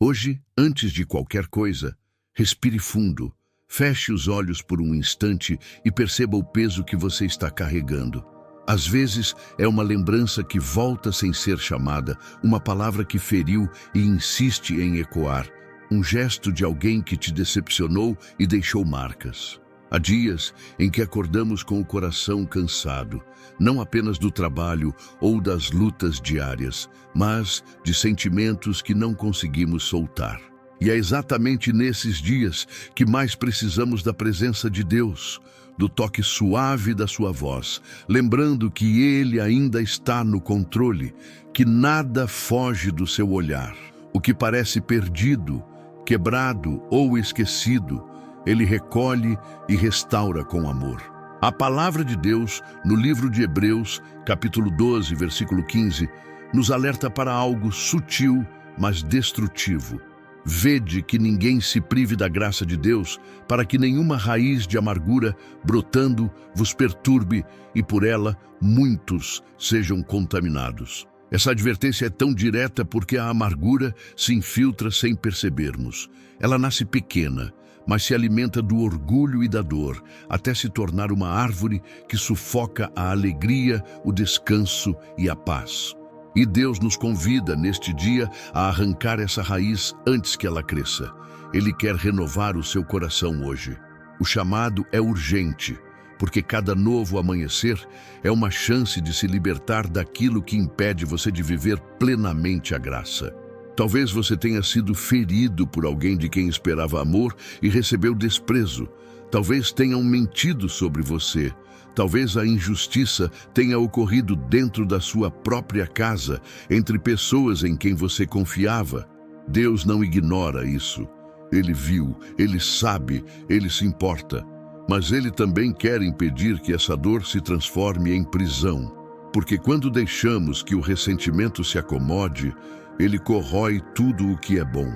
Hoje, antes de qualquer coisa, respire fundo, feche os olhos por um instante e perceba o peso que você está carregando. Às vezes, é uma lembrança que volta sem ser chamada, uma palavra que feriu e insiste em ecoar, um gesto de alguém que te decepcionou e deixou marcas. Há dias em que acordamos com o coração cansado, não apenas do trabalho ou das lutas diárias, mas de sentimentos que não conseguimos soltar. E é exatamente nesses dias que mais precisamos da presença de Deus, do toque suave da sua voz, lembrando que Ele ainda está no controle, que nada foge do seu olhar. O que parece perdido, quebrado ou esquecido, Ele recolhe e restaura com amor. A palavra de Deus, no livro de Hebreus, capítulo 12, versículo 15, nos alerta para algo sutil, mas destrutivo. Vede que ninguém se prive da graça de Deus, para que nenhuma raiz de amargura brotando vos perturbe e por ela muitos sejam contaminados. Essa advertência é tão direta porque a amargura se infiltra sem percebermos. Ela nasce pequena, mas se alimenta do orgulho e da dor, até se tornar uma árvore que sufoca a alegria, o descanso e a paz. E Deus nos convida, neste dia, a arrancar essa raiz antes que ela cresça. Ele quer renovar o seu coração hoje. O chamado é urgente, porque cada novo amanhecer é uma chance de se libertar daquilo que impede você de viver plenamente a graça. Talvez você tenha sido ferido por alguém de quem esperava amor e recebeu desprezo. Talvez tenham mentido sobre você. Talvez a injustiça tenha ocorrido dentro da sua própria casa, entre pessoas em quem você confiava. Deus não ignora isso. Ele viu, Ele sabe, Ele se importa. Mas Ele também quer impedir que essa dor se transforme em prisão. Porque quando deixamos que o ressentimento se acomode, ele corrói tudo o que é bom.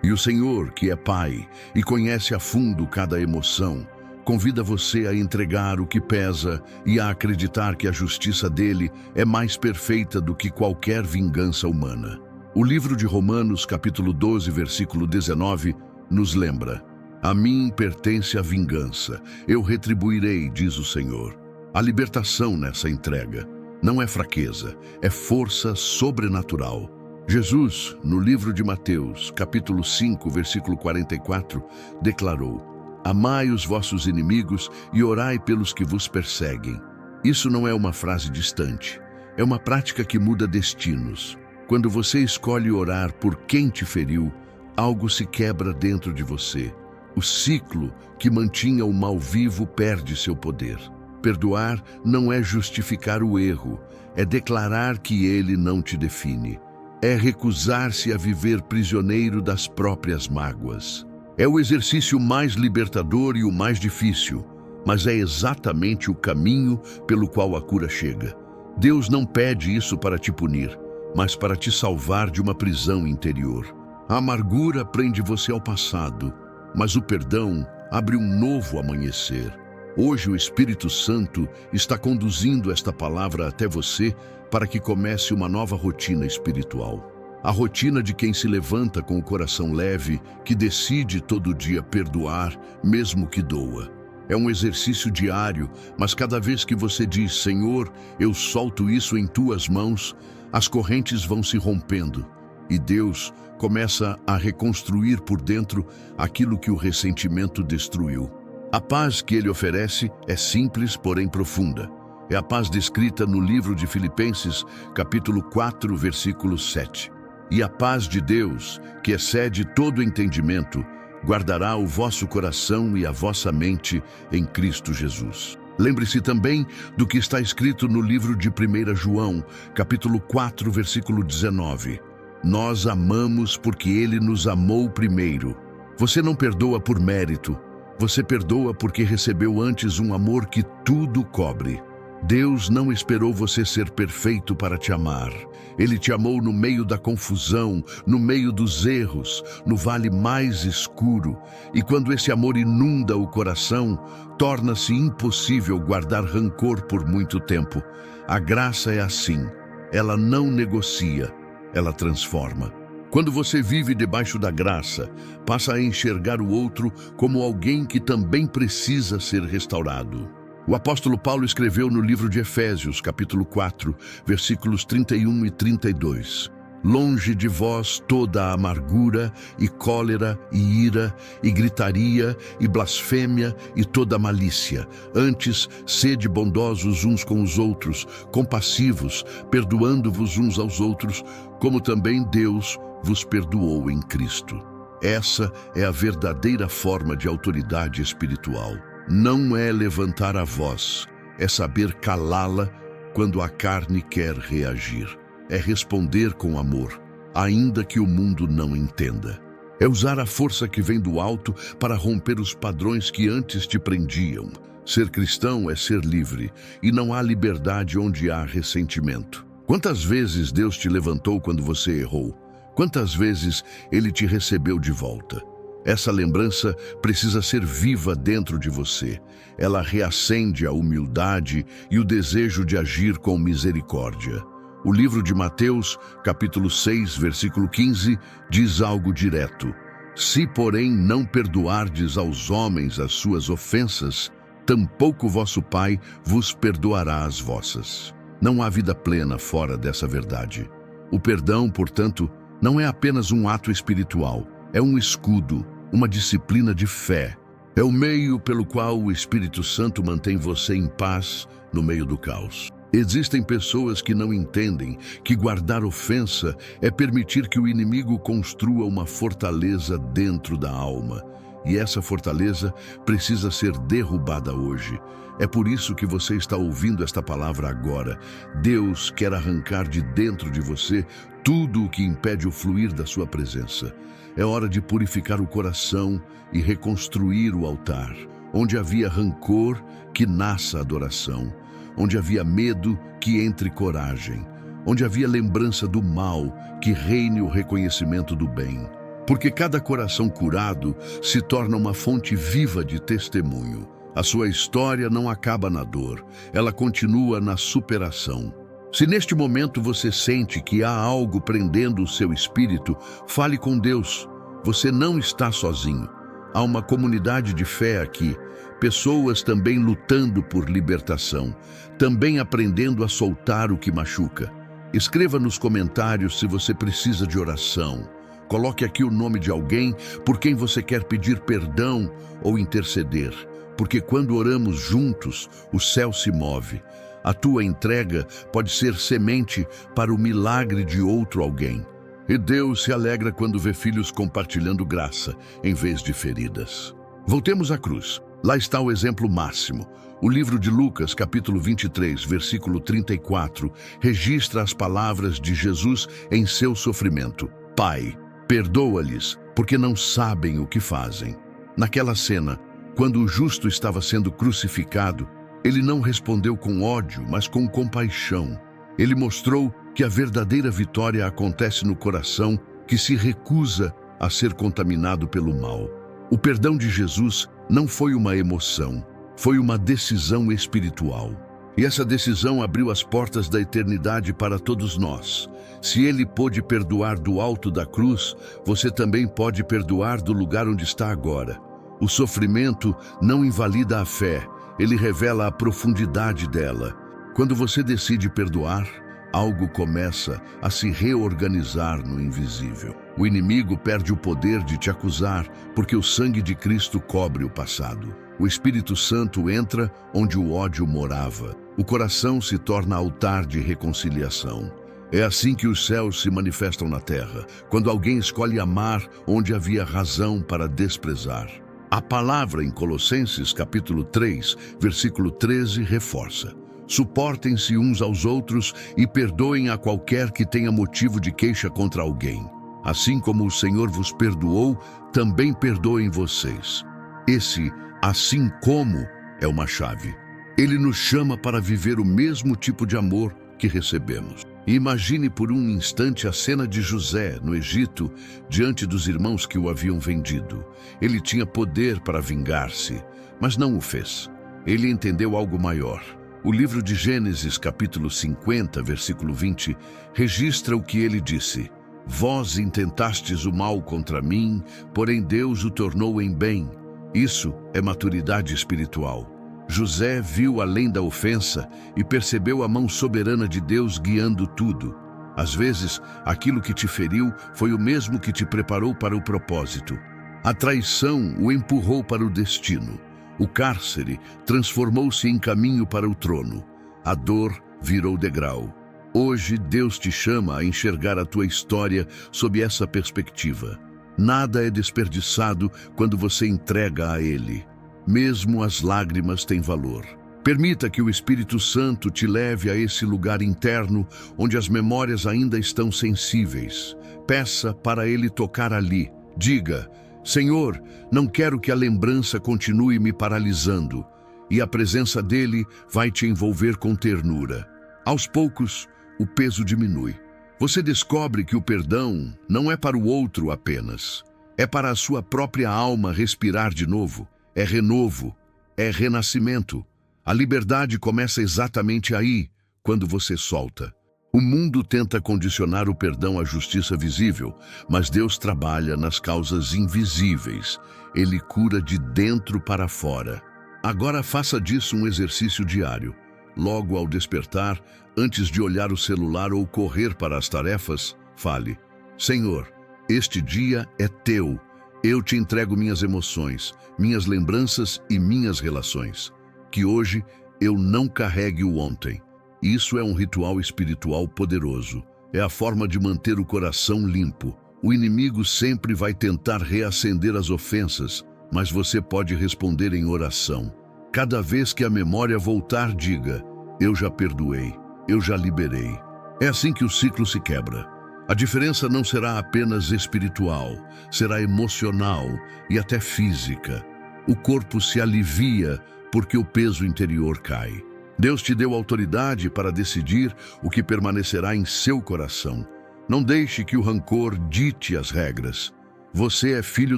E o Senhor, que é Pai e conhece a fundo cada emoção, convida você a entregar o que pesa e a acreditar que a justiça dele é mais perfeita do que qualquer vingança humana. O livro de Romanos, capítulo 12, versículo 19, nos lembra: a mim pertence a vingança, eu retribuirei, diz o Senhor. A libertação nessa entrega não é fraqueza, é força sobrenatural. Jesus, no livro de Mateus, capítulo 5, versículo 44, declarou: amai os vossos inimigos e orai pelos que vos perseguem. Isso não é uma frase distante, é uma prática que muda destinos. Quando você escolhe orar por quem te feriu, algo se quebra dentro de você. O ciclo que mantinha o mal vivo perde seu poder. Perdoar não é justificar o erro, é declarar que ele não te define. É recusar-se a viver prisioneiro das próprias mágoas. É o exercício mais libertador e o mais difícil, mas é exatamente o caminho pelo qual a cura chega. Deus não pede isso para te punir, mas para te salvar de uma prisão interior. A amargura prende você ao passado, mas o perdão abre um novo amanhecer. Hoje o Espírito Santo está conduzindo esta palavra até você para que comece uma nova rotina espiritual. A rotina de quem se levanta com o coração leve, que decide todo dia perdoar, mesmo que doa. É um exercício diário, mas cada vez que você diz: Senhor, eu solto isso em tuas mãos, as correntes vão se rompendo e Deus começa a reconstruir por dentro aquilo que o ressentimento destruiu. A paz que ele oferece é simples, porém profunda. É a paz descrita no livro de Filipenses, capítulo 4, versículo 7. E a paz de Deus, que excede todo entendimento, guardará o vosso coração e a vossa mente em Cristo Jesus. Lembre-se também do que está escrito no livro de 1 João, capítulo 4, versículo 19. Nós amamos porque ele nos amou primeiro. Você não perdoa por mérito. Você perdoa porque recebeu antes um amor que tudo cobre. Deus não esperou você ser perfeito para te amar. Ele te amou no meio da confusão, no meio dos erros, no vale mais escuro. E quando esse amor inunda o coração, torna-se impossível guardar rancor por muito tempo. A graça é assim. Ela não negocia, ela transforma. Quando você vive debaixo da graça, passa a enxergar o outro como alguém que também precisa ser restaurado. O apóstolo Paulo escreveu no livro de Efésios, capítulo 4, versículos 31 e 32. Longe de vós toda a amargura, e cólera, e ira, e gritaria, e blasfêmia, e toda malícia. Antes, sede bondosos uns com os outros, compassivos, perdoando-vos uns aos outros, como também Deus vos perdoou em Cristo. Essa é a verdadeira forma de autoridade espiritual. Não é levantar a voz, é saber calá-la quando a carne quer reagir. É responder com amor, ainda que o mundo não entenda. É usar a força que vem do alto para romper os padrões que antes te prendiam. Ser cristão é ser livre, e não há liberdade onde há ressentimento. Quantas vezes Deus te levantou quando você errou? Quantas vezes Ele te recebeu de volta? Essa lembrança precisa ser viva dentro de você. Ela reacende a humildade e o desejo de agir com misericórdia. O livro de Mateus, capítulo 6, versículo 15, diz algo direto. Se, porém, não perdoardes aos homens as suas ofensas, tampouco vosso Pai vos perdoará as vossas. Não há vida plena fora dessa verdade. O perdão, portanto, não é apenas um ato espiritual, é um escudo, uma disciplina de fé. É o meio pelo qual o Espírito Santo mantém você em paz no meio do caos. Existem pessoas que não entendem que guardar ofensa é permitir que o inimigo construa uma fortaleza dentro da alma. E essa fortaleza precisa ser derrubada hoje. É por isso que você está ouvindo esta palavra agora. Deus quer arrancar de dentro de você tudo o que impede o fluir da sua presença. É hora de purificar o coração e reconstruir o altar. Onde havia rancor, que nasça adoração. Onde havia medo, que entre coragem. Onde havia lembrança do mal, que reine o reconhecimento do bem. Porque cada coração curado se torna uma fonte viva de testemunho. A sua história não acaba na dor, ela continua na superação. Se neste momento você sente que há algo prendendo o seu espírito, fale com Deus. Você não está sozinho. Há uma comunidade de fé aqui, pessoas também lutando por libertação, também aprendendo a soltar o que machuca. Escreva nos comentários se você precisa de oração. Coloque aqui o nome de alguém por quem você quer pedir perdão ou interceder, porque quando oramos juntos, o céu se move. A tua entrega pode ser semente para o milagre de outro alguém. E Deus se alegra quando vê filhos compartilhando graça, em vez de feridas. Voltemos à cruz. Lá está o exemplo máximo. O livro de Lucas, capítulo 23, versículo 34, registra as palavras de Jesus em seu sofrimento. Pai, perdoa-lhes, porque não sabem o que fazem. Naquela cena, quando o justo estava sendo crucificado, ele não respondeu com ódio, mas com compaixão. Ele mostrou que a verdadeira vitória acontece no coração que se recusa a ser contaminado pelo mal. O perdão de Jesus não foi uma emoção, foi uma decisão espiritual. E essa decisão abriu as portas da eternidade para todos nós. Se Ele pôde perdoar do alto da cruz, você também pode perdoar do lugar onde está agora. O sofrimento não invalida a fé, ele revela a profundidade dela. Quando você decide perdoar, algo começa a se reorganizar no invisível. O inimigo perde o poder de te acusar, porque o sangue de Cristo cobre o passado. O Espírito Santo entra onde o ódio morava. O coração se torna altar de reconciliação. É assim que os céus se manifestam na terra, quando alguém escolhe amar onde havia razão para desprezar. A palavra em Colossenses capítulo 3, versículo 13, reforça: suportem-se uns aos outros e perdoem a qualquer que tenha motivo de queixa contra alguém. Assim como o Senhor vos perdoou, também perdoem vocês. Esse "assim como" é uma chave. Ele nos chama para viver o mesmo tipo de amor que recebemos. E imagine por um instante a cena de José no Egito, diante dos irmãos que o haviam vendido. Ele tinha poder para vingar-se, mas não o fez. Ele entendeu algo maior. O livro de Gênesis, capítulo 50, versículo 20, registra o que ele disse: Vós intentastes o mal contra mim, porém Deus o tornou em bem. Isso é maturidade espiritual. José viu além da ofensa e percebeu a mão soberana de Deus guiando tudo. Às vezes, aquilo que te feriu foi o mesmo que te preparou para o propósito. A traição o empurrou para o destino. O cárcere transformou-se em caminho para o trono. A dor virou degrau. Hoje, Deus te chama a enxergar a tua história sob essa perspectiva. Nada é desperdiçado quando você entrega a Ele. Mesmo as lágrimas têm valor. Permita que o Espírito Santo te leve a esse lugar interno onde as memórias ainda estão sensíveis. Peça para Ele tocar ali. Diga: Senhor, não quero que a lembrança continue me paralisando. E a presença dele vai te envolver com ternura. Aos poucos, o peso diminui. Você descobre que o perdão não é para o outro apenas. É para a sua própria alma respirar de novo. É renovo, é renascimento. A liberdade começa exatamente aí, quando você solta. O mundo tenta condicionar o perdão à justiça visível, mas Deus trabalha nas causas invisíveis. Ele cura de dentro para fora. Agora faça disso um exercício diário. Logo ao despertar, antes de olhar o celular ou correr para as tarefas, fale: Senhor, este dia é teu. Eu te entrego minhas emoções, minhas lembranças e minhas relações. Que hoje eu não carregue o ontem. Isso é um ritual espiritual poderoso. É a forma de manter o coração limpo. O inimigo sempre vai tentar reacender as ofensas, mas você pode responder em oração. Cada vez que a memória voltar, diga: eu já perdoei, eu já liberei. É assim que o ciclo se quebra. A diferença não será apenas espiritual, será emocional e até física. O corpo se alivia porque o peso interior cai. Deus te deu autoridade para decidir o que permanecerá em seu coração. Não deixe que o rancor dite as regras. Você é filho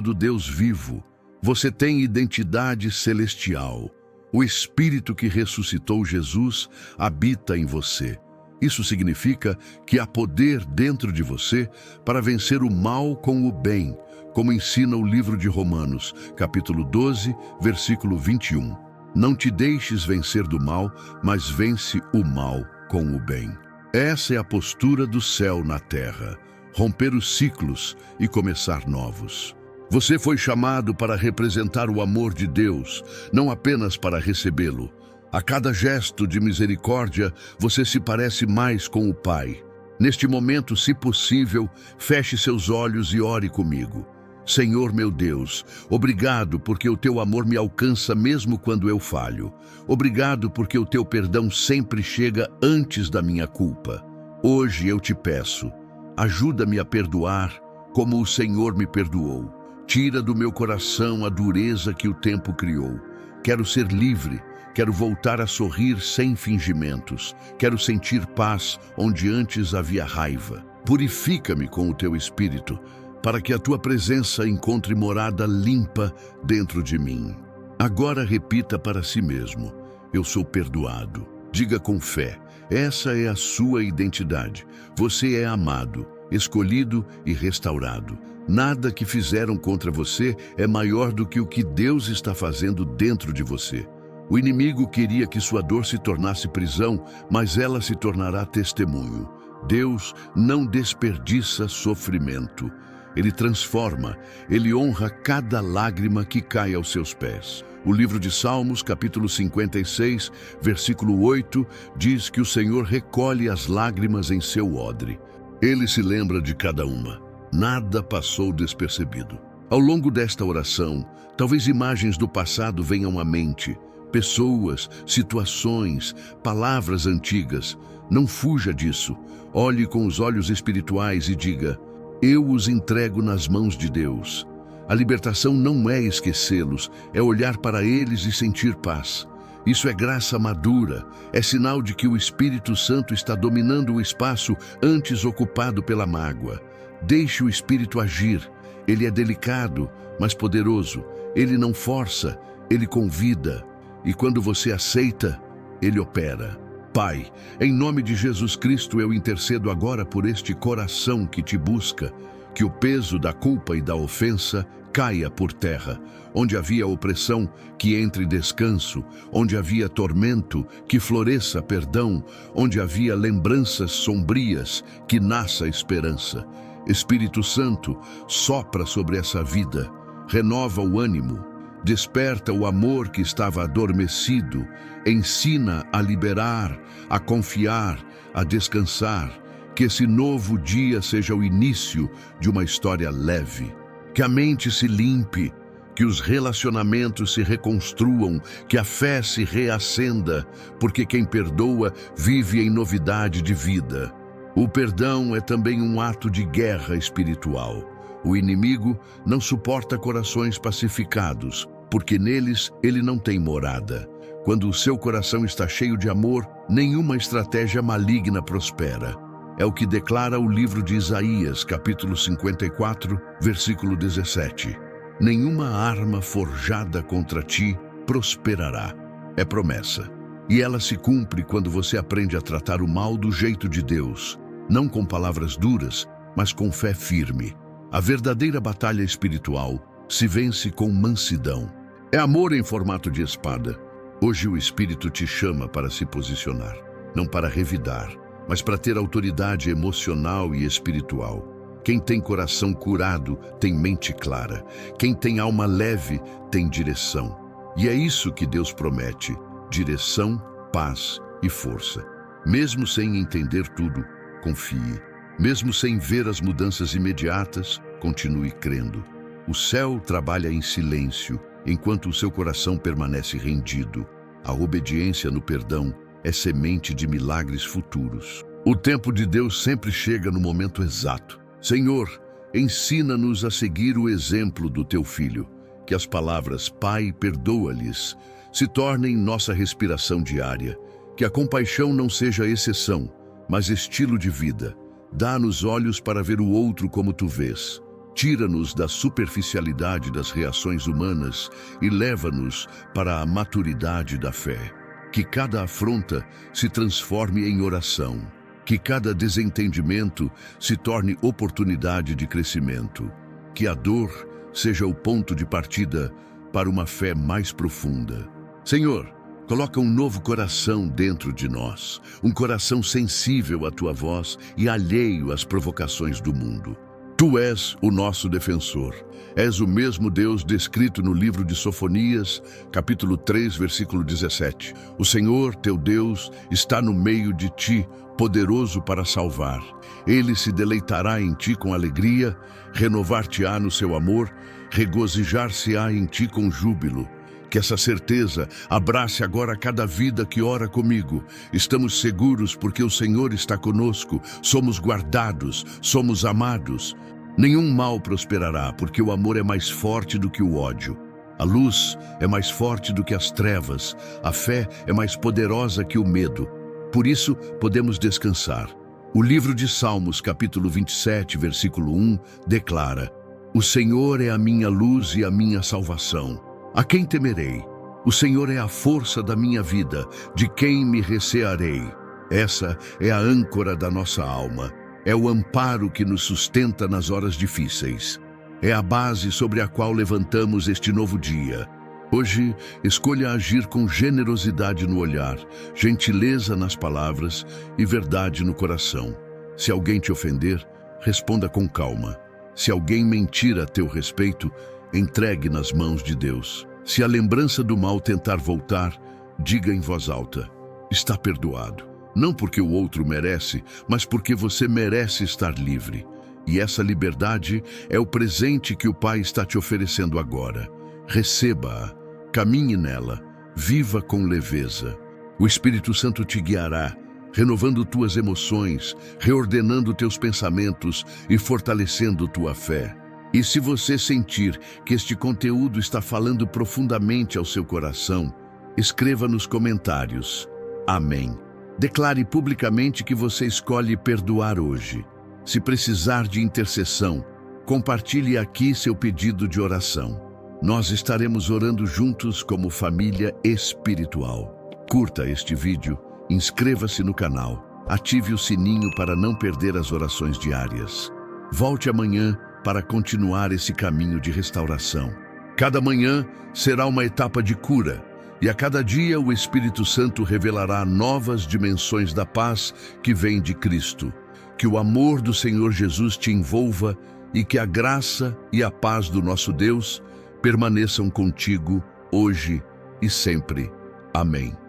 do Deus vivo. Você tem identidade celestial. O Espírito que ressuscitou Jesus habita em você. Isso significa que há poder dentro de você para vencer o mal com o bem, como ensina o livro de Romanos, capítulo 12, versículo 21. Não te deixes vencer do mal, mas vence o mal com o bem. Essa é a postura do céu na terra, romper os ciclos e começar novos. Você foi chamado para representar o amor de Deus, não apenas para recebê-lo. A cada gesto de misericórdia, você se parece mais com o Pai. Neste momento, se possível, feche seus olhos e ore comigo. Senhor meu Deus, obrigado porque o teu amor me alcança mesmo quando eu falho. Obrigado porque o teu perdão sempre chega antes da minha culpa. Hoje eu te peço, ajuda-me a perdoar como o Senhor me perdoou. Tira do meu coração a dureza que o tempo criou. Quero ser livre. Quero voltar a sorrir sem fingimentos. Quero sentir paz onde antes havia raiva. Purifica-me com o teu Espírito, para que a tua presença encontre morada limpa dentro de mim. Agora repita para si mesmo: eu sou perdoado. Diga com fé: essa é a sua identidade. Você é amado, escolhido e restaurado. Nada que fizeram contra você é maior do que o que Deus está fazendo dentro de você. O inimigo queria que sua dor se tornasse prisão, mas ela se tornará testemunho. Deus não desperdiça sofrimento. Ele transforma, ele honra cada lágrima que cai aos seus pés. O livro de Salmos, capítulo 56, versículo 8, diz que o Senhor recolhe as lágrimas em seu odre. Ele se lembra de cada uma. Nada passou despercebido. Ao longo desta oração, talvez imagens do passado venham à mente. Pessoas, situações, palavras antigas. Não fuja disso. Olhe com os olhos espirituais e diga: eu os entrego nas mãos de Deus. A libertação não é esquecê-los, é olhar para eles e sentir paz. Isso é graça madura, é sinal de que o Espírito Santo está dominando o espaço antes ocupado pela mágoa. Deixe o Espírito agir. Ele é delicado, mas poderoso. Ele não força, ele convida. E quando você aceita, ele opera. Pai, em nome de Jesus Cristo eu intercedo agora por este coração que te busca, que o peso da culpa e da ofensa caia por terra. Onde havia opressão, que entre descanso. Onde havia tormento, que floresça perdão. Onde havia lembranças sombrias, que nasça esperança. Espírito Santo, sopra sobre essa vida, renova o ânimo, desperta o amor que estava adormecido, ensina a liberar, a confiar, a descansar. Que esse novo dia seja o início de uma história leve. Que a mente se limpe, que os relacionamentos se reconstruam, que a fé se reacenda, porque quem perdoa vive em novidade de vida. O perdão é também um ato de guerra espiritual. O inimigo não suporta corações pacificados, porque neles ele não tem morada. Quando o seu coração está cheio de amor, nenhuma estratégia maligna prospera. É o que declara o livro de Isaías, capítulo 54, versículo 17. Nenhuma arma forjada contra ti prosperará. É promessa. E ela se cumpre quando você aprende a tratar o mal do jeito de Deus, não com palavras duras, mas com fé firme. A verdadeira batalha espiritual se vence com mansidão. É amor em formato de espada. Hoje o Espírito te chama para se posicionar, não para revidar, mas para ter autoridade emocional e espiritual. Quem tem coração curado tem mente clara. Quem tem alma leve tem direção. E é isso que Deus promete: direção, paz e força. Mesmo sem entender tudo, confie. Mesmo sem ver as mudanças imediatas, continue crendo. O céu trabalha em silêncio, enquanto o seu coração permanece rendido. A obediência no perdão é semente de milagres futuros. O tempo de Deus sempre chega no momento exato. Senhor, ensina-nos a seguir o exemplo do teu Filho. Que as palavras Pai, perdoa-lhes se tornem nossa respiração diária. Que a compaixão não seja exceção, mas estilo de vida. Dá-nos olhos para ver o outro como tu vês. Tira-nos da superficialidade das reações humanas e leva-nos para a maturidade da fé. Que cada afronta se transforme em oração. Que cada desentendimento se torne oportunidade de crescimento. Que a dor seja o ponto de partida para uma fé mais profunda. Senhor, coloca um novo coração dentro de nós, um coração sensível à tua voz e alheio às provocações do mundo. Tu és o nosso defensor. És o mesmo Deus descrito no livro de Sofonias, capítulo 3, versículo 17. O Senhor, teu Deus, está no meio de ti, poderoso para salvar. Ele se deleitará em ti com alegria, renovar-te-á no seu amor, regozijar-se-á em ti com júbilo. Que essa certeza abrace agora cada vida que ora comigo. Estamos seguros porque o Senhor está conosco, somos guardados, somos amados. Nenhum mal prosperará, porque o amor é mais forte do que o ódio. A luz é mais forte do que as trevas, a fé é mais poderosa que o medo. Por isso, podemos descansar. O livro de Salmos, capítulo 27, versículo 1, declara: O Senhor é a minha luz e a minha salvação. A quem temerei? O Senhor é a força da minha vida, de quem me recearei? Essa é a âncora da nossa alma. É o amparo que nos sustenta nas horas difíceis. É a base sobre a qual levantamos este novo dia. Hoje, escolha agir com generosidade no olhar, gentileza nas palavras e verdade no coração. Se alguém te ofender, responda com calma. Se alguém mentir a teu respeito, entregue nas mãos de Deus. Se a lembrança do mal tentar voltar, diga em voz alta: está perdoado. Não porque o outro merece, mas porque você merece estar livre. E essa liberdade é o presente que o Pai está te oferecendo agora. Receba-a, caminhe nela, viva com leveza. O Espírito Santo te guiará, renovando tuas emoções, reordenando teus pensamentos e fortalecendo tua fé. E se você sentir que este conteúdo está falando profundamente ao seu coração, escreva nos comentários: Amém. Declare publicamente que você escolhe perdoar hoje. Se precisar de intercessão, compartilhe aqui seu pedido de oração. Nós estaremos orando juntos como família espiritual. Curta este vídeo Inscreva-se no canal, ative o sininho para não perder as orações diárias. Volte amanhã para continuar esse caminho de restauração. Cada manhã será uma etapa de cura, e a cada dia o Espírito Santo revelará novas dimensões da paz que vem de Cristo. Que o amor do Senhor Jesus te envolva e que a graça e a paz do nosso Deus permaneçam contigo hoje e sempre. Amém.